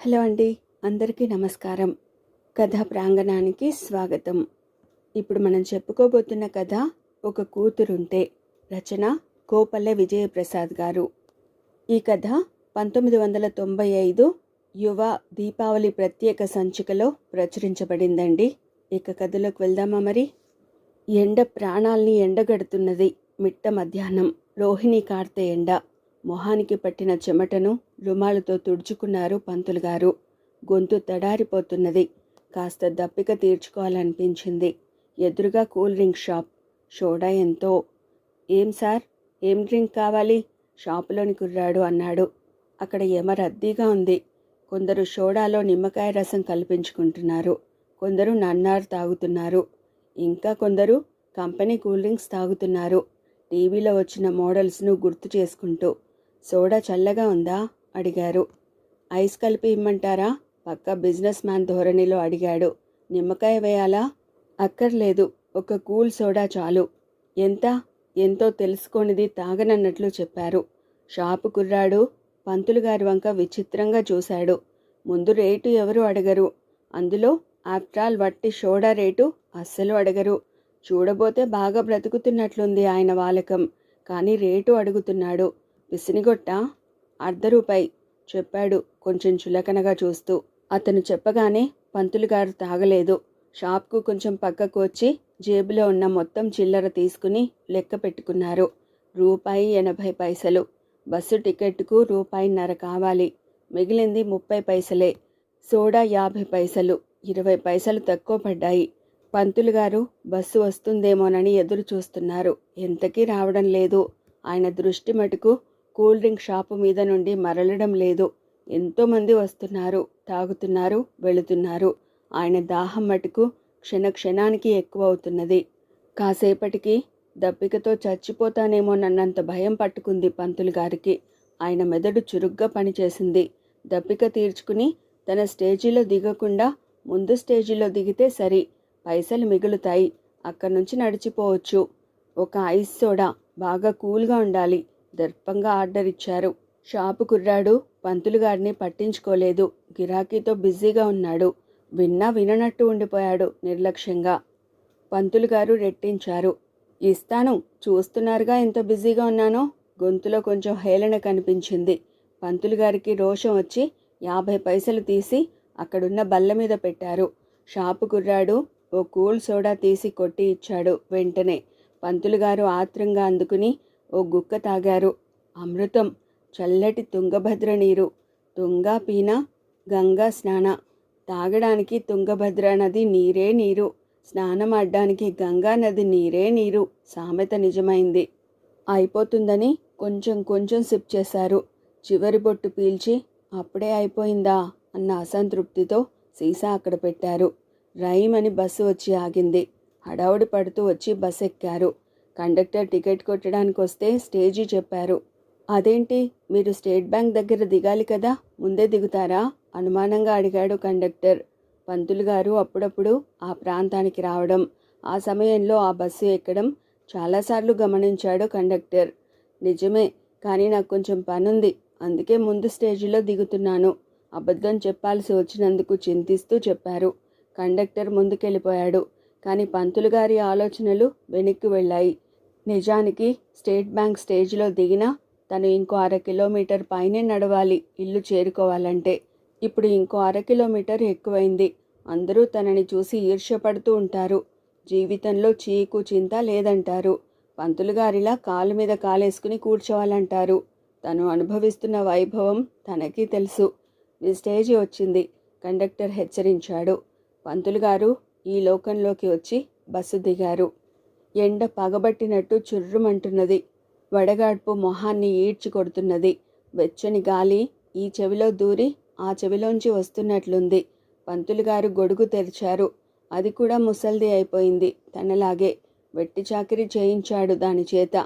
Hello అండి, అందరికీ నమస్కారం. కథా ప్రాంగణానికి స్వాగతం. ఇప్పుడు మనం చెప్పుకోబోతున్న కథ ఒక కూతురుంటే. రచన కోపల్లె విజయప్రసాద్ గారు. ఈ కథ 1995 యువ దీపావళి ప్రత్యేక సంచికలో ప్రచురించబడిందండి. ఇక కథలోకి వెళ్దామా మరి? ఎండ ప్రాణాల్ని ఎండగడుతున్నది. మిట్ట మధ్యాహ్నం రోహిణి కార్తె ఎండ. మొహానికి పట్టిన చెమటను రుమాలుతో తుడుచుకున్నారు పంతులు గారు. గొంతు తడారిపోతున్నది. కాస్త దప్పిక తీర్చుకోవాలనిపించింది. ఎదురుగా కూల్ డ్రింక్ షాప్. సోడా ఎంతో. ఏం సార్, ఏం డ్రింక్ కావాలి? షాపులోని కుర్రాడు అన్నాడు. అక్కడ రద్దీగా ఉంది. కొందరు సోడాలో నిమ్మకాయ రసం కల్పించుకుంటున్నారు. కొందరు నన్నారు తాగుతున్నారు. ఇంకా కొందరు కంపెనీ కూల్ డ్రింక్స్ తాగుతున్నారు, టీవీలో వచ్చిన మోడల్స్ను గుర్తు చేసుకుంటూ. సోడా చల్లగా ఉందా అడిగారు. ఐస్ కలిపి ఇమ్మంటారా? పక్క బిజినెస్ మ్యాన్ ధోరణిలో అడిగాడు. నిమ్మకాయ వేయాలా? అక్కర్లేదు, ఒక కూల్ సోడా చాలు. ఎంత? ఎంతో తెలుసుకోనిది తాగనన్నట్లు చెప్పారు. షాపు కుర్రాడు పంతులు గారి వంక విచిత్రంగా చూశాడు. ముందు రేటు ఎవరు అడగరు, అందులో ఆఫ్టర్ ఆల్ వట్టి సోడా రేటు అస్సలు అడగరు. చూడబోతే బాగా బ్రతుకుతున్నట్లుంది ఆయన వాలకం, కానీ రేటు అడుగుతున్నాడు. పిసినిగొట్టా? ₹1 చెప్పాడు కొంచెం చులకనగా చూస్తూ. అతను చెప్పగానే పంతులు గారు తాగలేదు. షాప్కు కొంచెం పక్కకు వచ్చి జేబులో ఉన్న మొత్తం చిల్లర తీసుకుని లెక్క పెట్టుకున్నారు. ₹80. బస్సు టికెట్కు ₹1.50 కావాలి. మిగిలింది 30 పైసలే. సోడా 50 పైసలు, 20 పైసలు తక్కువ పడ్డాయి. పంతులు గారు బస్సు వస్తుందేమోనని ఎదురు చూస్తున్నారు. ఎంతకీ రావడం లేదు. ఆయన దృష్టి మటుకు కూల్ డ్రింక్ షాపు మీద నుండి మరలడం లేదు. ఎంతోమంది వస్తున్నారు, తాగుతున్నారు, వెళుతున్నారు. ఆయన దాహం మటుకు క్షణానికి ఎక్కువ అవుతున్నది. కాసేపటికి దప్పికతో చచ్చిపోతానేమోనన్నంత భయం పట్టుకుంది పంతులు గారికి. ఆయన మెదడు చురుగ్గా పనిచేసింది. దప్పిక తీర్చుకుని తన స్టేజీలో దిగకుండా ముందు స్టేజీలో దిగితే సరి, పైసలు మిగులుతాయి. అక్కడి నుంచి నడిచిపోవచ్చు. ఒక ఐస్ సోడా, బాగా కూల్గా ఉండాలి. దర్పంగా ఆర్డర్ ఇచ్చారు. షాపు కుర్రాడు పంతులు గారిని పట్టించుకోలేదు. గిరాకీతో బిజీగా ఉన్నాడు. విననట్టు ఉండిపోయాడు నిర్లక్ష్యంగా. పంతులు గారు రెట్టించారు. ఇస్తాను, చూస్తున్నారుగా ఎంత బిజీగా ఉన్నానో. గొంతులో కొంచెం హేళన కనిపించింది. పంతులు గారికి రోషం వచ్చి 50 పైసలు తీసి అక్కడున్న బల్ల మీద పెట్టారు. షాపు కుర్రాడు ఓ కూల్ సోడా తీసి కొట్టి ఇచ్చాడు. వెంటనే పంతులు గారు ఆత్రంగా అందుకుని ఓ గుక్క తాగారు. అమృతం, చల్లటి తుంగభద్ర నీరు. తుంగా పీన, గంగా స్నాన. తాగడానికి తుంగభద్ర నది నీరే నీరు, స్నానం ఆడడానికి గంగా నది నీరే నీరు సామెత నిజమైంది. అయిపోతుందని కొంచెం సిప్ చేశారు. చివరి బొట్టు పీల్చి అప్పుడే అయిపోయిందా అన్న అసంతృప్తితో సీసా అక్కడ పెట్టారు. రైమని బస్సు వచ్చి ఆగింది. హడావుడి పడుతూ వచ్చి బస్ ఎక్కారు. కండక్టర్ టికెట్ కొట్టడానికి వస్తే స్టేజీ చెప్పారు. అదేంటి, మీరు స్టేట్ బ్యాంక్ దగ్గర దిగాలి కదా, ముందే దిగుతారా? అనుమానంగా అడిగాడు కండక్టర్. పంతులు గారు అప్పుడప్పుడు ఆ ప్రాంతానికి రావడం, ఆ సమయంలో ఆ బస్సు ఎక్కడం చాలాసార్లు గమనించాడు కండక్టర్. నిజమే, కానీ నాకు కొంచెం పనుంది, అందుకే ముందు స్టేజీలో దిగుతున్నాను. అబద్ధం చెప్పాల్సి వచ్చినందుకు చింతిస్తూ చెప్పారు. కండక్టర్ ముందుకెళ్ళిపోయాడు. కానీ పంతులు గారి ఆలోచనలు వెనక్కి వెళ్ళాయి. నిజానికి స్టేట్ బ్యాంక్ స్టేజ్లో దిగినా తను ఇంకో 1/2 కిలోమీటర్ పైనే నడవాలి ఇల్లు చేరుకోవాలంటే. ఇప్పుడు ఇంకో 1/2 కిలోమీటర్ ఎక్కువైంది. అందరూ తనని చూసి ఈర్ష్యపడుతూ ఉంటారు. జీవితంలో చీకు చింత లేదంటారు. పంతులు గారిలా కాలు మీద కాలేసుకుని కూర్చోవాలంటారు. తను అనుభవిస్తున్న వైభవం తనకి తెలుసు. మీ స్టేజీ వచ్చింది, కండక్టర్ హెచ్చరించాడు. పంతులు గారు ఈ లోకంలోకి వచ్చి బస్సు దిగారు. ఎండ పగబట్టినట్టు చుర్రుమంటున్నది. వడగాడ్పు మొహాన్ని ఈడ్చి కొడుతున్నది. వెచ్చని గాలి ఈ చెవిలో దూరి ఆ చెవిలోంచి వస్తున్నట్లుంది. పంతులు గారు గొడుగు తెరిచారు. అది కూడా ముసల్ది అయిపోయింది. తనలాగే వెట్టి చాకిరి చేయించాడు దాని చేత.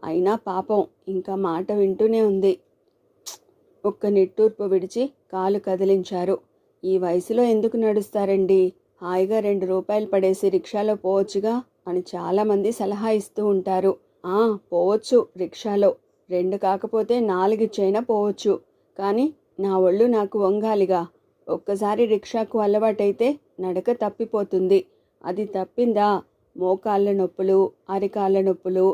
అయినా పాపం ఇంకా మాట వింటూనే ఉంది. ఒక్క నిట్టూర్పు విడిచి కాలు కదిలించారు. ఈ వయసులో ఎందుకు నడుస్తారండి? హాయిగా ₹2 పడేసి రిక్షాలో పోవచ్చుగా అని చాలామంది సలహా ఇస్తూ ఉంటారు. పోవచ్చు రిక్షాలో, 2 కాకపోతే 4 ఇచ్చైనా పోవచ్చు. కానీ నా ఒళ్ళు నాకు వంగాలిగా, ఒక్కసారి రిక్షాకు అలవాటైతే నడక తప్పిపోతుంది. అది తప్పిందా మోకాళ్ళ నొప్పులు, అరికాళ్ళ నొప్పులు,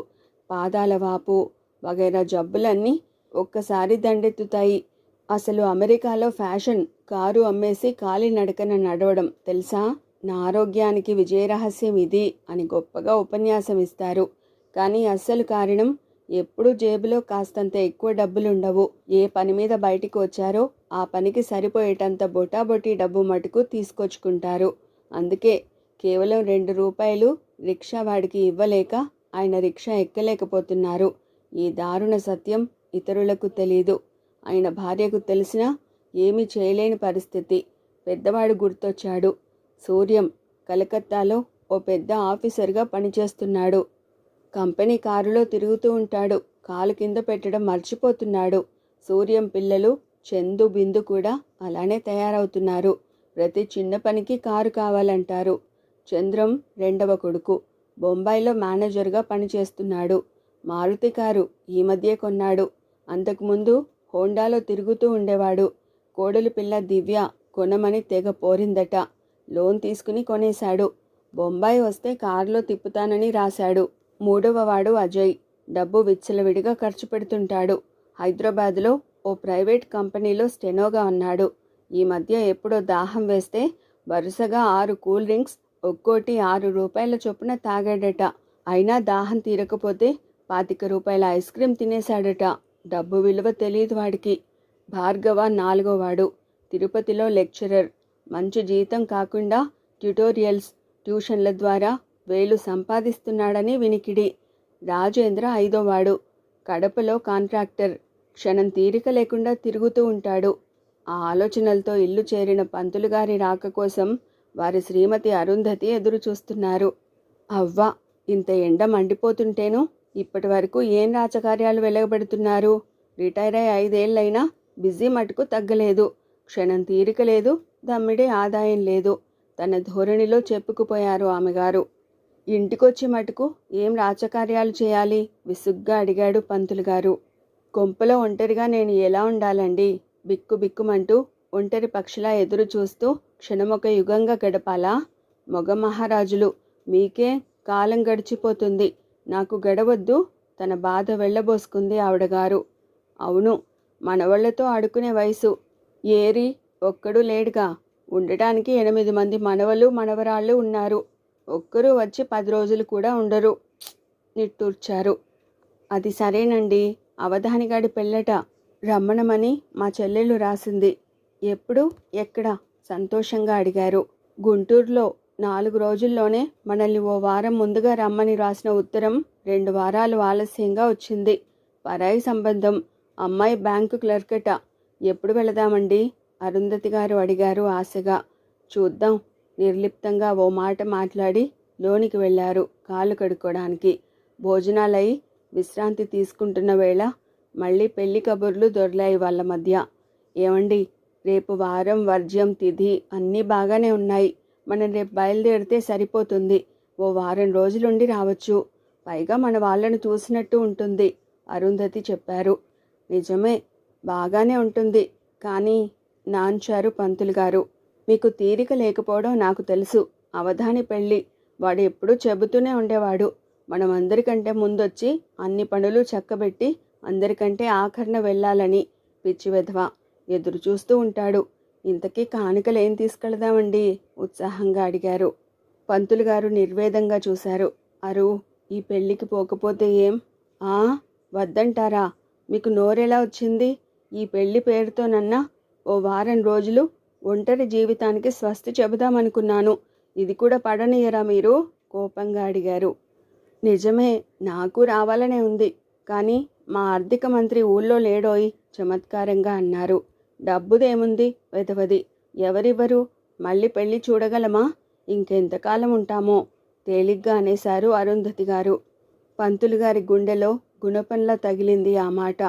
పాదాల వాపు వగైరా జబ్బులన్నీ ఒక్కసారి దండెత్తుతాయి. అసలు అమెరికాలో ఫ్యాషన్ కారు అమ్మేసి కాలినడకన నడవడం తెలుసా? నా ఆరోగ్యానికి విజయరహస్యం ఇది అని గొప్పగా ఉపన్యాసం ఇస్తారు. కానీ అస్సలు కారణం ఎప్పుడూ జేబులో కాస్తంత ఎక్కువ డబ్బులుండవు. ఏ పని మీద బయటికి వచ్చారో ఆ పనికి సరిపోయేటంత బొటాబొటీ డబ్బు మటుకు తీసుకొచ్చుకుంటారు. అందుకే కేవలం 2 రూపాయలు రిక్షా వాడికి ఇవ్వలేక ఆయన రిక్షా ఎక్కలేకపోతున్నారు. ఈ దారుణ సత్యం ఇతరులకు తెలీదు. ఆయన భార్యకు తెలిసినా ఏమీ చేయలేని పరిస్థితి. పెద్దవాడు గుర్తొచ్చాడు. సూర్యం కలకత్తాలో ఓ పెద్ద ఆఫీసర్గా పనిచేస్తున్నాడు. కంపెనీ కారులో తిరుగుతూ ఉంటాడు. కాలు కింద పెట్టడం మర్చిపోతున్నాడు. సూర్యం పిల్లలు చందు, బిందు కూడా అలానే తయారవుతున్నారు. ప్రతి చిన్న పనికి కారు కావాలంటారు. చంద్రం రెండవ కొడుకు బొంబాయిలో మేనేజర్గా పనిచేస్తున్నాడు. మారుతి కారు ఈ మధ్య కొన్నాడు. అంతకుముందు హోండాలో తిరుగుతూ ఉండేవాడు. కోడలు పిల్ల దివ్య కొనమని తెగ పోరిందట. లోన్ తీసుకుని కొనేశాడు. బొంబాయి వస్తే కారులో తిప్పుతానని రాశాడు. మూడవ వాడు అజయ్ డబ్బు విచ్చలవిడిగా ఖర్చు పెడుతుంటాడు. హైదరాబాద్లో ఓ ప్రైవేట్ కంపెనీలో స్టెనోగా ఉన్నాడు. ఈ మధ్య ఎప్పుడో దాహం వేస్తే వరుసగా 6 కూల్ డ్రింక్స్ ఒక్కోటి 6 రూపాయల చొప్పున తాగాడట. అయినా దాహం తీరకపోతే 25 రూపాయల ఐస్ క్రీమ్ తినేశాడట. డబ్బు విలువ తెలియదు వాడికి. భార్గవ 4వ వాడు తిరుపతిలో లెక్చరర్. మంచి జీతం కాకుండా ట్యూషన్ల ద్వారా వేలు సంపాదిస్తున్నాడని వినికిడి. రాజేంద్ర 5వ వాడు కడపలో కాంట్రాక్టర్. క్షణం తీరిక లేకుండా తిరుగుతూ ఉంటాడు. ఆ ఆలోచనలతో ఇల్లు చేరిన పంతులుగారి రాక కోసం వారి శ్రీమతి అరుంధతి ఎదురు చూస్తున్నారు. అవ్వ, ఇంత ఎండ మండిపోతుంటేను ఇప్పటి వరకు ఏం రాజకార్యాలు వెలగబెడుతున్నారు? రిటైర్ అయ్యి 5 ఏళ్ళైనా బిజీ మటుకు తగ్గలేదు. క్షణం తీరిక లేదు, దమ్మిడే ఆదాయం లేదు. తన ధోరణిలో చెప్పుకుపోయారు ఆమెగారు. ఇంటికొచ్చి మటుకు ఏం రాజకార్యాలు చేయాలి? విసుగ్గా అడిగాడు పంతులుగారు. కొంపలో ఒంటరిగా నేను ఎలా ఉండాలండి? బిక్కు బిక్కుమంటూ ఒంటరి పక్షిలా ఎదురు చూస్తూ క్షణమొక యుగంగా గడపాలా? మొగ మహారాజులు, మీకే కాలం గడిచిపోతుంది, నాకు గడవద్దు. తన బాధ వెళ్ళబోసుకుంది ఆవిడగారు. అవును, మనవళ్లతో ఆడుకునే వయసు. ఏరి ఒక్కడూ లేడుగా. ఉండటానికి 8 మంది మనవలు మనవరాళ్ళు ఉన్నారు. ఒక్కరూ వచ్చి 10 రోజులు కూడా ఉండరు. నిట్టూర్చారు. అది సరేనండి, అవధానిగాడి పెళ్ళట రమ్మనమని మా చెల్లెళ్ళు రాసింది. ఎప్పుడు, ఎక్కడ? సంతోషంగా అడిగారు. గుంటూరులో 4 రోజుల్లోనే మనల్ని ఓ వారం ముందుగా రమ్మని రాసిన ఉత్తరం 2 వారాలు ఆలస్యంగా వచ్చింది. పరాయి సంబంధం. అమ్మాయి బ్యాంకు క్లర్కట. ఎప్పుడు వెళదామండి? అరుంధతి గారు అడిగారు ఆశగా. చూద్దాం. నిర్లిప్తంగా ఓ మాట మాట్లాడి లోనికి వెళ్ళారు కాళ్ళు కడుక్కోవడానికి. భోజనాలై విశ్రాంతి తీసుకుంటున్న వేళ మళ్ళీ పెళ్లి కబుర్లు దొర్లాయి వాళ్ళ మధ్య. ఏమండి, రేపు వారం, వర్జ్యం, తిథి అన్నీ బాగానే ఉన్నాయి. మనం రేపు బయలుదేరితే సరిపోతుంది. ఓ వారం రోజులుండి రావచ్చు. పైగా మన వాళ్ళను చూసినట్టు ఉంటుంది, అరుంధతి చెప్పారు. నిజమే, బాగానే ఉంటుంది. కానీ నాంచారు పంతులుగారు. మీకు తీరిక లేకపోవడం నాకు తెలుసు. అవధాని పెళ్ళి. వాడు ఎప్పుడూ చెబుతూనే ఉండేవాడు, మనం అందరికంటే ముందొచ్చి అన్ని పనులు చక్కబెట్టి అందరికంటే ఆఖరణ వెళ్ళాలని. పిచ్చి వెధవ, ఎదురు చూస్తూ ఉంటాడు. ఇంతకీ కానుకలు ఏం తీసుకెళదామండి? ఉత్సాహంగా అడిగారు. పంతులుగారు నిర్వేదంగా చూశారు. అరు, ఈ పెళ్ళికి పోకపోతే ఏం? వద్దంటారా? మీకు నోరెలా వచ్చింది? ఈ పెళ్లి పేరుతోనన్నా ఓ వారం రోజులు ఒంటరి జీవితానికి స్వస్తి చెబుదామనుకున్నాను. ఇది కూడా పడనీయరా మీరు? కోపంగా అడిగారు. నిజమే, నాకు రావాలనే ఉంది. కానీ మా ఆర్థిక మంత్రి ఊళ్ళో లేడోయ్, చమత్కారంగా అన్నారు. డబ్బుదేముంది, వెధవది. ఎవరివ్వరు? మళ్ళీ పెళ్లి చూడగలమా? ఇంకెంతకాలం ఉంటామో? తేలిగ్గా అనేశారు అరుంధతి గారు. పంతులుగారి గుండెలో గుణపంలా తగిలింది ఆ మాట.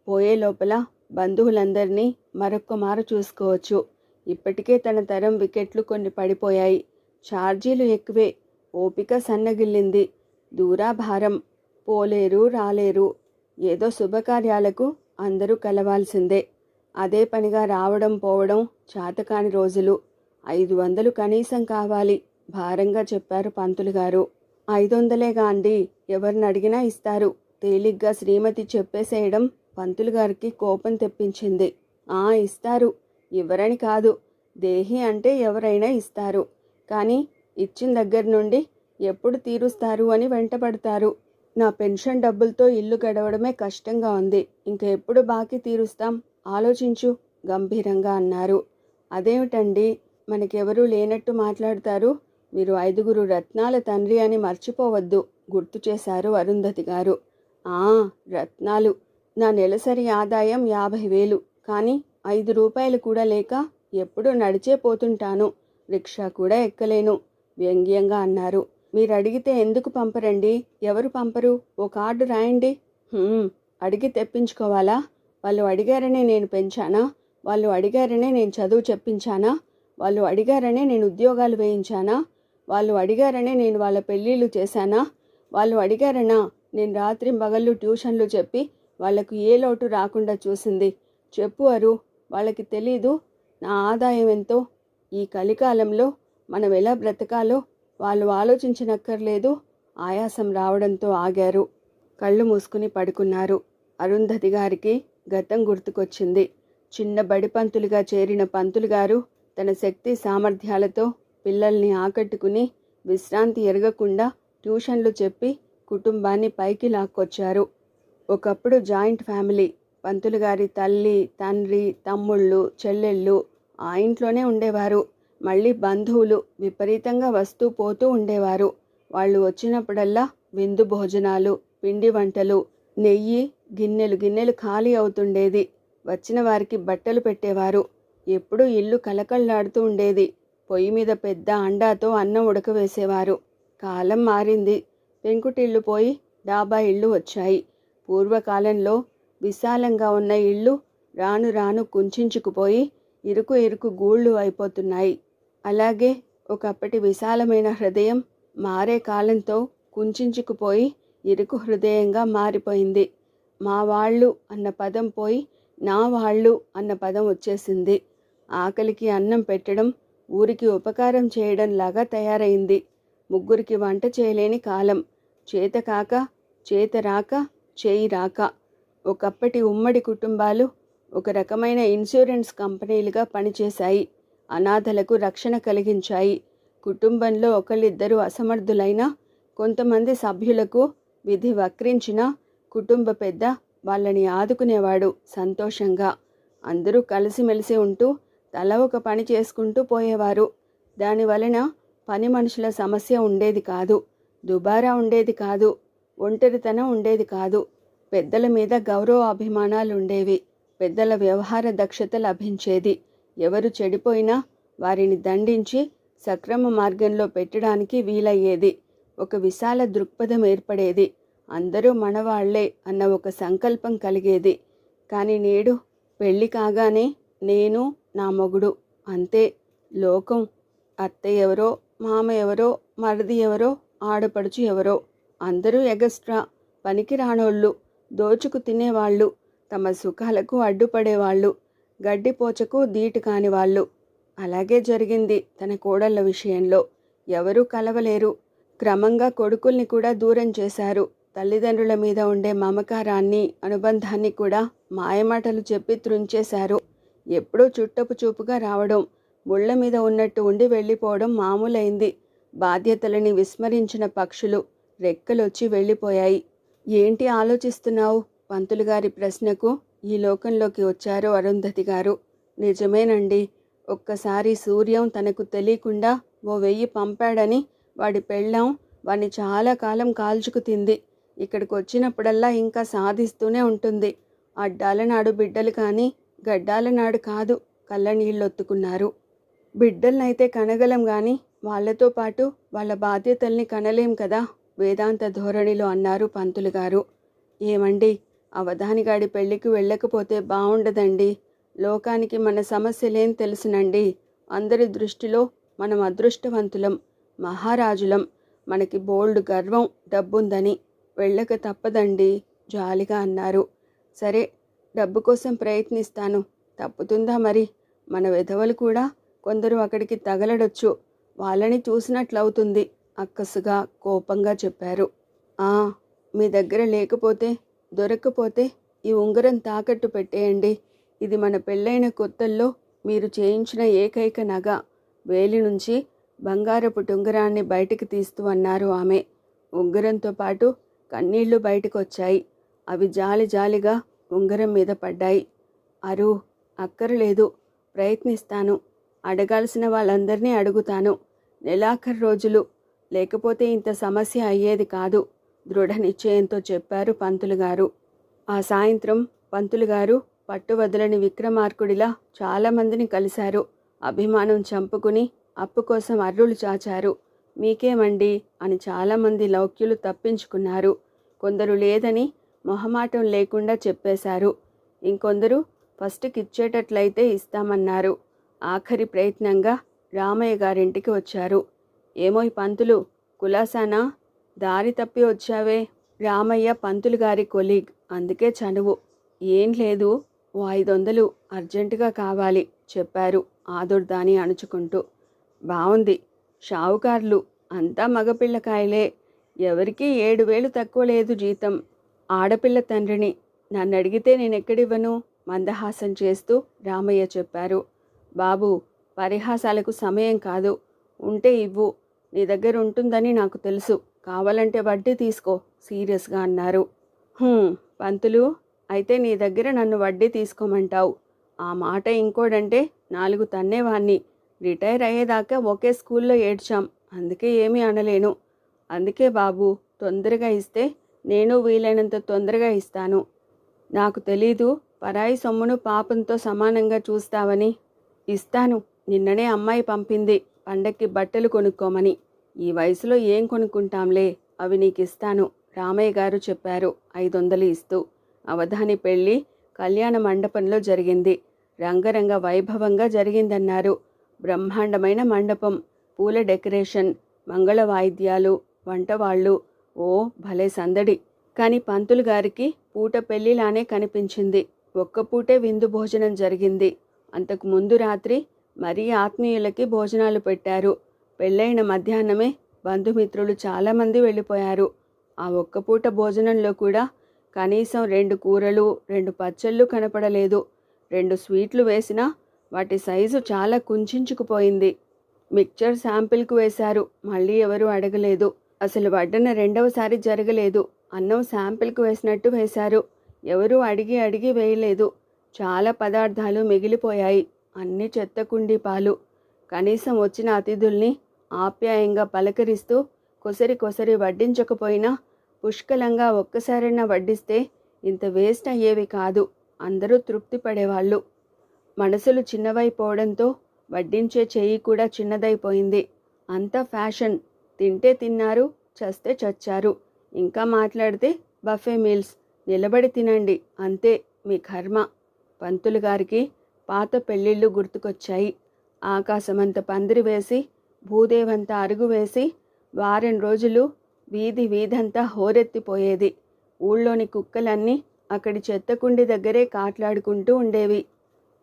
పోయే లోపల బంధువులందరినీ మరొక్క మారు చూసుకోవచ్చు. ఇప్పటికే తన తరం వికెట్లు కొన్ని పడిపోయాయి. ఛార్జీలు ఎక్కువే. ఓపిక సన్నగిల్లింది. దూరాభారం. పోలేరు, రాలేరు. ఏదో శుభకార్యాలకు అందరూ కలవాల్సిందే. అదే పనిగా రావడం పోవడం చాతకాని రోజులు. 500 కనీసం కావాలి భారంగా చెప్పారు పంతులు గారు. 500 అండి, ఎవరిని అడిగినా ఇస్తారు తేలిగ్గా శ్రీమతి చెప్పేసేయడం పంతులు గారికి కోపం తెప్పించింది. ఇస్తారు, ఇవ్వరని కాదు, దేహి అంటే ఎవరైనా ఇస్తారు, కానీ ఇచ్చిన దగ్గర నుండి ఎప్పుడు తీరుస్తారు అని వెంటపడతారు. నా పెన్షన్ డబ్బులతో ఇల్లు గడవడమే కష్టంగా ఉంది, ఇంక ఎప్పుడు బాకీ తీరుస్తాం ఆలోచించు గంభీరంగా అన్నారు. అదేమిటండి, మనకెవరూ లేనట్టు మాట్లాడతారు, మీరు 5 రత్నాల తండ్రి అని మర్చిపోవద్దు గుర్తు చేశారు అరుంధతి గారు. రత్నాలు, నా నెలసరి ఆదాయం 50,000, కానీ 5 రూపాయలు కూడా లేక ఎప్పుడూ నడిచే పోతుంటాను, రిక్షా కూడా ఎక్కలేను వ్యంగ్యంగా అన్నారు. మీరు అడిగితే ఎందుకు పంపరండి, ఎవరు పంపరు, ఓ కార్డు రాయండి. అడిగి తెప్పించుకోవాలా? వాళ్ళు అడిగారనే నేను పెంచానా? వాళ్ళు అడిగారనే నేను చదువు చెప్పించానా? వాళ్ళు అడిగారనే నేను ఉద్యోగాలు వేయించానా? వాళ్ళు అడిగారనే నేను వాళ్ళ పెళ్ళిళ్ళు చేశానా? వాళ్ళు అడిగారనా నేను రాత్రింబగళ్ళు ట్యూషన్లు చెప్పి వాళ్లకు ఏ లోటు రాకుండా చూసింది? చెప్పు అరు, వాళ్ళకి తెలీదు నా ఆదాయం ఎంతో? ఈ కలికాలంలో మనం ఎలా బ్రతకాలో వాళ్ళు ఆలోచించనక్కర్లేదు. ఆయాసం రావడంతో ఆగారు. కళ్ళు మూసుకుని పడుకున్నారు. అరుంధతి గారికి గతం గుర్తుకొచ్చింది. చిన్న బడిపంతులుగా చేరిన పంతులు గారు తన శక్తి సామర్థ్యాలతో పిల్లల్ని ఆకట్టుకుని విశ్రాంతి ఎరగకుండా ట్యూషన్లు చెప్పి కుటుంబాన్ని పైకి లాక్కొచ్చారు. ఒకప్పుడు జాయింట్ ఫ్యామిలీ. పంతులు గారి తల్లి, తండ్రి, తమ్ముళ్ళు, చెల్లెళ్ళు ఆ ఇంట్లోనే ఉండేవారు. మళ్ళీ బంధువులు విపరీతంగా వస్తూ పోతూ ఉండేవారు. వాళ్ళు వచ్చినప్పుడల్లా విందు భోజనాలు, పిండి వంటలు, నెయ్యి, గిన్నెలు గిన్నెలు ఖాళీ అవుతుండేది. వచ్చిన వారికి బట్టలు పెట్టేవారు. ఎప్పుడూ ఇల్లు కలకల్లాడుతూ ఉండేది. పొయ్యి మీద పెద్ద అండాతో అన్నం ఉడకవేసేవారు. కాలం మారింది. పెంకుటిళ్ళు పోయి డాబా ఇళ్ళు వచ్చాయి. పూర్వకాలంలో విశాలంగా ఉన్న ఇళ్ళు రాను రాను కుంచుకుపోయి ఇరుకు ఇరుకు గూళ్ళు అయిపోతున్నాయి. అలాగే ఒకప్పటి విశాలమైన హృదయం మారే కాలంతో కుంచుకుపోయి ఇరుకు హృదయంగా మారిపోయింది. మా వాళ్ళు అన్న పదం పోయి నా వాళ్ళు అన్న పదం వచ్చేసింది. ఆకలికి అన్నం పెట్టడం ఊరికి ఉపకారం చేయడంలాగా తయారైంది. ముగ్గురికి వంట చేయలేని కాలం. చేతకాక, చేత రాక, చేయి రాక. ఒకప్పటి ఉమ్మడి కుటుంబాలు ఒక రకమైన ఇన్సూరెన్స్ కంపెనీలుగా పనిచేశాయి. అనాథలకు రక్షణ కలిగించాయి. కుటుంబంలో ఒకళ్ళిద్దరు అసమర్థులైనా, కొంతమంది సభ్యులకు విధి వక్రించిన కుటుంబ పెద్ద వాళ్ళని ఆదుకునేవాడు సంతోషంగా. అందరూ కలిసిమెలిసి ఉంటూ తల ఒక పని చేసుకుంటూ పోయేవారు. దానివలన పని మనుషుల సమస్య ఉండేది కాదు, దుబారా ఉండేది కాదు, ఒంటరితనం ఉండేది కాదు. పెద్దల మీద గౌరవ అభిమానాలు ఉండేవి. పెద్దల వ్యవహార దక్షత లభించేది. ఎవరు చెడిపోయినా వారిని దండించి సక్రమ మార్గంలో పెట్టడానికి వీలయ్యేది. ఒక విశాల దృక్పథం ఏర్పడేది. అందరూ మనవాళ్లే అన్న ఒక సంకల్పం కలిగేది. కానీ నేడు పెళ్లి కాగానే నేను, నా మొగుడు అంతే. లోకం అత్త ఎవరో, మామ ఎవరో, మరిది ఎవరో, ఆడపడుచు ఎవరో, అందరూ ఎగస్ట్రా, పనికి రానోళ్ళు, దోచుకు తినేవాళ్ళు, తమ సుఖాలకు అడ్డుపడేవాళ్ళు, గడ్డిపోచకు ధీటు కాని వాళ్ళు. అలాగే జరిగింది తన కోడళ్ల విషయంలో. ఎవరూ కలవలేరు. క్రమంగా కొడుకుల్ని కూడా దూరం చేశారు. తల్లిదండ్రుల మీద ఉండే మమకారాన్ని, అనుబంధాన్ని కూడా మాయమాటలు చెప్పి త్రుంచేశారు. ఎప్పుడూ చుట్టపు చూపుగా రావడం, ముళ్ల మీద ఉన్నట్టు ఉండి వెళ్ళిపోవడం మామూలైంది. బాధ్యతలని విస్మరించిన పక్షులు రెక్కలొచ్చి వెళ్ళిపోయాయి. ఏంటి ఆలోచిస్తున్నావు? పంతులు గారి ప్రశ్నకు ఈ లోకంలోకి వచ్చారు అరుంధతి గారు. నిజమేనండి, ఒక్కసారి సూర్యం తనకు తెలియకుండా ఓ 1000 పంపాడని వాడి పెళ్ళాం వాణ్ణి చాలా కాలం కాల్చుకు తింది. ఇక్కడికి వచ్చినప్పుడల్లా ఇంకా సాధిస్తూనే ఉంటుంది. అడ్డాల నాడు బిడ్డలు కానీ గడ్డాల నాడు కాదు కళ్ళనీళ్ళొత్తుకున్నారు. బిడ్డలనైతే కనగలం కానీ వాళ్లతో పాటు వాళ్ళ బాధ్యతల్ని కనలేం కదా వేదాంత ధోరణిలో అన్నారు పంతులు గారు. ఏమండి, అవధానిగాడి పెళ్లికి వెళ్ళకపోతే బాగుండదండి. లోకానికి మన సమస్యలేం తెలుసునండి. అందరి దృష్టిలో మనం అదృష్టవంతులం, మహారాజులం. మనకి బోల్డ్ గర్వం, డబ్బుందని. వెళ్ళక తప్పదండి జాలిగా అన్నారు. సరే, డబ్బు కోసం ప్రయత్నిస్తాను. తప్పుతుందా మరి? మన వెధవలు కూడా కొందరు అక్కడికి తగలడొచ్చు, వాళ్ళని చూసినట్లవుతుంది అక్కసుగా కోపంగా చెప్పారు. ఆ, మీ దగ్గర లేకపోతే దొరక్కపోతే ఈ ఉంగరం తాకట్టు పెట్టేయండి. ఇది మన పెళ్ళైన కొత్తల్లో మీరు చేయించిన ఏకైక నగ. వేలి నుంచి బంగారపు ఉంగరాన్ని బయటికి తీస్తూ అన్నారు ఆమె. ఉంగరంతో పాటు కన్నీళ్లు బయటకొచ్చాయి. అవి జాలి జాలిగా ఉంగరం మీద పడ్డాయి. అరు, అక్కరలేదు, ప్రయత్నిస్తాను. అడగాల్సిన వాళ్ళందరినీ అడుగుతాను. నెలాఖరు రోజులు, లేకపోతే ఇంత సమస్య అయ్యేది కాదు దృఢ నిశ్చయంతో చెప్పారు పంతులుగారు. ఆ సాయంత్రం పంతులుగారు పట్టువదలని విక్రమార్కుడిలా చాలామందిని కలిశారు. అభిమానం చంపుకుని అప్పు కోసం అర్రులు చాచారు. మీకేమండి అని చాలామంది లౌక్యులు తప్పించుకున్నారు. కొందరు లేదని మొహమాటం లేకుండా చెప్పేశారు. ఇంకొందరు ఫస్ట్కి ఇచ్చేటట్లయితే ఇస్తామన్నారు. ఆఖరి ప్రయత్నంగా రామయ్య గారింటికి వచ్చారు. ఏమోయ్ పంతులు, కులాసానా? దారి తప్పి వచ్చావే? రామయ్య పంతులు గారి కొలీగ్, అందుకే చనువు. ఏం లేదు, ఓ 500 అర్జెంటుగా కావాలి చెప్పారు ఆదుర్దాని అణుచుకుంటూ. బావుంది, షావుకార్లు అంతా మగపిల్లకాయలే. ఎవరికీ 7,000 తక్కువ లేదు జీతం. ఆడపిల్ల తండ్రిని, నన్నడిగితే నేనెక్కడివ్వను మందహాసం చేస్తూ రామయ్య చెప్పారు. బాబు, పరిహాసాలకు సమయం కాదు. ఉంటే ఇవ్వు, నీ దగ్గర ఉంటుందని నాకు తెలుసు. కావాలంటే వడ్డీ తీసుకో సీరియస్గా అన్నారు. పంతులు, అయితే నీ దగ్గర నన్ను వడ్డీ తీసుకోమంటావు? ఆ మాట ఇంకోడంటే 4 తన్నేవాణ్ణి. రిటైర్ అయ్యేదాకా ఒకే స్కూల్లో ఏడ్చాం, అందుకే ఏమీ అనలేను. అందుకే బాబు, తొందరగా ఇస్తే నేను వీలైనంత తొందరగా ఇస్తాను. నాకు తెలీదు పరాయి సొమ్మును పాపంతో సమానంగా చూస్తావని. ఇస్తాను. నిన్ననే అమ్మాయి పంపింది పండక్కి బట్టలు కొనుక్కోమని. ఈ వయసులో ఏం కొనుక్కుంటాంలే, అవి నీకిస్తాను రామయ్య గారు చెప్పారు 500 ఇస్తూ. అవధాని పెళ్లి కళ్యాణ మండపంలో జరిగింది. రంగరంగ వైభవంగా జరిగిందన్నారు. బ్రహ్మాండమైన మండపం, పూల డెకరేషన్, మంగళ వాయిద్యాలు, వంటవాళ్ళు. ఓ భలే సందడి. కానీ పంతులు గారికి పూట పెళ్లిలానే కనిపించింది. ఒక్క పూటే విందు భోజనం జరిగింది. అంతకు ముందు రాత్రి మరీ ఆత్మీయులకి భోజనాలు పెట్టారు. పెళ్ళైన మధ్యాహ్నమే బంధుమిత్రులు చాలామంది వెళ్ళిపోయారు. ఆ ఒక్క పూట భోజనంలో కూడా కనీసం 2 కూరలు 2 పచ్చళ్ళు కనపడలేదు. 2 స్వీట్లు వేసినా వాటి సైజు చాలా కుంచుకుపోయింది. మిక్చర్ శాంపిల్కు వేశారు, మళ్ళీ ఎవరూ అడగలేదు. అసలు వడ్డన రెండవసారి జరగలేదు. అన్నం శాంపిల్కు వేసినట్టు వేశారు. ఎవరూ అడిగి వేయలేదు. చాలా పదార్థాలు మిగిలిపోయాయి. అన్ని చెత్తకుండి పాలు. కనీసం వచ్చిన అతిథుల్ని ఆప్యాయంగా పలకరిస్తూ కొసరి వడ్డించకపోయినా పుష్కలంగా ఒక్కసారైనా వడ్డిస్తే ఇంత వేస్ట్ అయ్యేవి కాదు. అందరూ తృప్తి పడేవాళ్ళు. మనసులు చిన్నవైపోవడంతో వడ్డించే చెయ్యి కూడా చిన్నదైపోయింది. అంతా ఫ్యాషన్. తింటే తిన్నారు, చస్తే చచ్చారు. ఇంకా మాట్లాడితే బఫే మీల్స్. నిలబడి తినండి, అంతే మీ కర్మ. పంతులు గారికి పాత పెళ్ళిళ్ళు గుర్తుకొచ్చాయి. ఆకాశమంత పందిరి వేసి, భూదేవంత అరుగు వేసి, వారం రోజులు వీధంతా హోరెత్తిపోయేది. ఊళ్ళోని కుక్కలన్నీ అక్కడి చెత్తకుండి దగ్గరే కాట్లాడుకుంటూ ఉండేవి.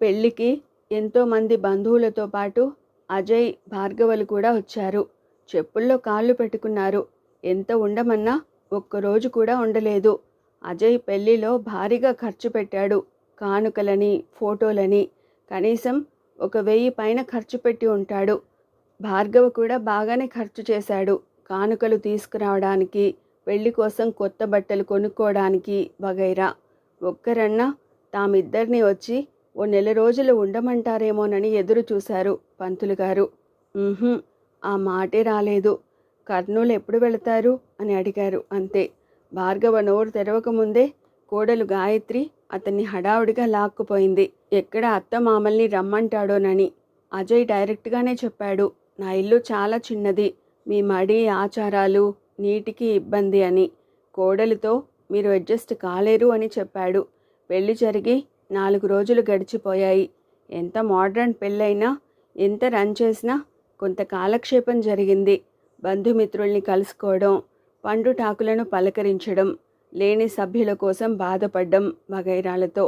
పెళ్ళికి ఎంతోమంది బంధువులతో పాటు అజయ్, భార్గవలు కూడా వచ్చారు. చెప్పుల్లో కాళ్ళు పెట్టుకున్నారు. ఎంత ఉండమన్నా ఒక్కరోజు కూడా ఉండలేదు. అజయ్ పెళ్లిలో భారీగా ఖర్చు పెట్టాడు. కానుకలని, ఫోటోలని కనీసం 1,000 పైన ఖర్చు పెట్టి ఉంటాడు. భార్గవ కూడా బాగానే ఖర్చు చేశాడు. కానుకలు తీసుకురావడానికి, పెళ్లి కోసం కొత్త బట్టలు కొనుక్కోవడానికి వగైరా. ఒక్కరన్నా తామిద్దరిని వచ్చి ఓ 1 రోజులు ఉండమంటారేమోనని ఎదురు చూశారు పంతులు గారు. ఆ మాటే రాలేదు. కర్నూలు ఎప్పుడు వెళతారు అని అడిగారు, అంతే. భార్గవ నోరు తెరవకముందే కోడలు గాయత్రి అతన్ని హడావుడిగా లాక్కుపోయింది. ఎక్కడ అత్తమామల్ని రమ్మంటాడోనని. అజయ్ డైరెక్ట్గానే చెప్పాడు, నా ఇల్లు చాలా చిన్నది, మీ మడి ఆచారాలు నీటికి ఇబ్బంది అని. కోడలితో మీరు అడ్జస్ట్ కాలేరు అని చెప్పాడు. పెళ్లి జరిగి 4 రోజులు గడిచిపోయాయి. ఎంత మోడ్రన్ పెళ్ళైనా, ఎంత రన్ చేసినా కొంత కాలక్షేపం జరిగింది. బంధుమిత్రుల్ని కలుసుకోవడం, పండుటాకులను పలకరించడం, లేని సభ్యుల కోసం బాధపడ్డం వగైరాలతో.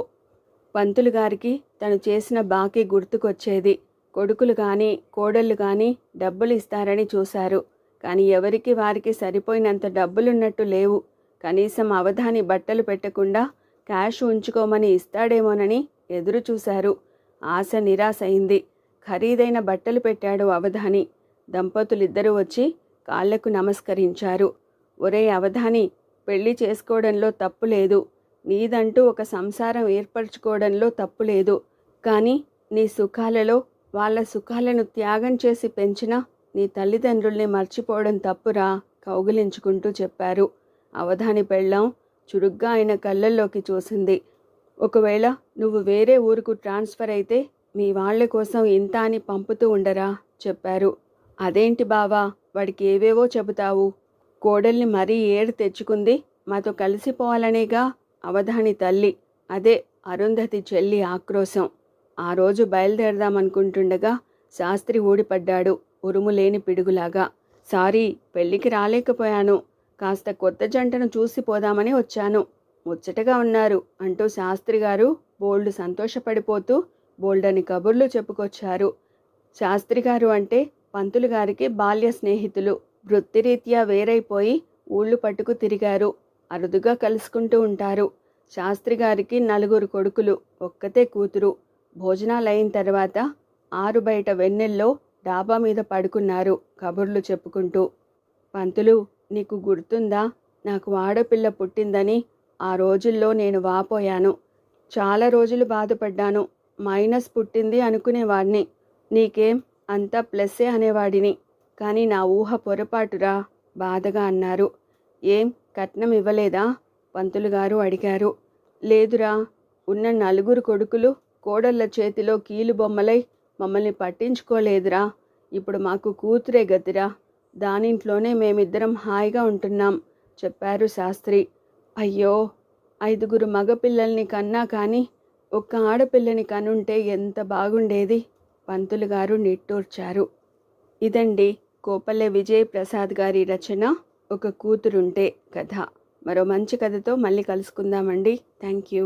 పంతులు గారికి తను చేసిన బాకీ గుర్తుకొచ్చేది. కొడుకులు కానీ కోడళ్ళు కానీ డబ్బులు ఇస్తారని చూశారు. కానీ ఎవరికి వారికి సరిపోయినంత డబ్బులున్నట్టు లేవు. కనీసం అవధాని బట్టలు పెట్టకుండా క్యాష్ ఉంచుకోమని ఇస్తాడేమోనని ఎదురు చూశారు. ఆశ నిరాశయింది. ఖరీదైన బట్టలు పెట్టాడు అవధాని. దంపతులిద్దరూ వచ్చి కాళ్లకు నమస్కరించారు. ఒరే అవధాని, పెళ్లి చేసుకోవడంలో తప్పు లేదు. నీదంటూ ఒక సంసారం ఏర్పరచుకోవడంలో తప్పు లేదు. కానీ నీ సుఖాలలో వాళ్ళ సుఖాలను త్యాగం చేసి పెంచిన నీ తల్లిదండ్రుల్ని మర్చిపోవడం తప్పురా కౌగిలించుకుంటూ చెప్పారు. అవధాని పెళ్ళాం చురుగ్గా ఆయన కళ్ళల్లోకి చూసింది. ఒకవేళ నువ్వు వేరే ఊరుకు ట్రాన్స్ఫర్ అయితే మీ వాళ్ళ కోసం ఇంత అని పంపుతూ ఉండరా చెప్పారు. అదేంటి బావా, వాడికి ఏవేవో చెబుతావు. కోడల్ని మరీ ఏడు తెచ్చుకుంది, మాతో కలిసిపోవాలనేగా అవధాని తల్లి, అదే అరుంధతి చెల్లి ఆక్రోశం. ఆ రోజు బయలుదేరదామనుకుంటుండగా శాస్త్రి ఊడిపడ్డాడు, ఉరుములేని పిడుగులాగా. సారీ, పెళ్ళికి రాలేకపోయాను. కాస్త కొత్త జంటను చూసిపోదామని వచ్చాను. ముచ్చటగా ఉన్నారు అంటూ శాస్త్రి గారు బోల్డు సంతోషపడిపోతూ బోల్డని కబుర్లు చెప్పుకొచ్చారు. శాస్త్రి గారు అంటే పంతులు గారికి బాల్య స్నేహితులు. వృత్తిరీత్యా వేరైపోయి ఊళ్ళు పట్టుకు తిరిగారు. అరుదుగా కలుసుకుంటూ ఉంటారు. శాస్త్రి గారికి 4 కొడుకులు, ఒక్కతే కూతురు. భోజనాలైన తర్వాత ఆరు బయట వెన్నెల్లో డాబా మీద పడుకున్నారు కబుర్లు చెప్పుకుంటూ. పంతులు, నీకు గుర్తుందా, నాకు ఆడపిల్ల పుట్టిందని ఆ రోజుల్లో నేను వాపోయాను. చాలా రోజులు బాధపడ్డాను. మైనస్ పుట్టింది అనుకునేవాడిని. నీకేం అంతా ప్లస్సే అనేవాడిని. కానీ నా ఊహ పొరపాటురా బాధగా అన్నారు. ఏం కట్నం ఇవ్వలేదా పంతులు గారు అడిగారు. లేదురా, ఉన్న 4 కొడుకులు కోడళ్ళ చేతిలో కీలుబొమ్మలై మమ్మల్ని పట్టించుకోలేదురా. ఇప్పుడు మాకు కూతురే గతిరా. దానింట్లోనే మేమిద్దరం హాయిగా ఉంటున్నాం చెప్పారు శాస్త్రి. అయ్యో, 5 మగపిల్లల్ని కన్నా కానీ ఒక్క ఆడపిల్లని కనుంటే ఎంత బాగుండేది పంతులు గారు నిట్టూర్చారు. ఇదండి కోపల్లె విజయ్ ప్రసాద్ గారి రచన ఒక కూతురుంటే కథ. మరో మంచి కథతో మళ్ళీ కలుసుకుందామండి. Thank you.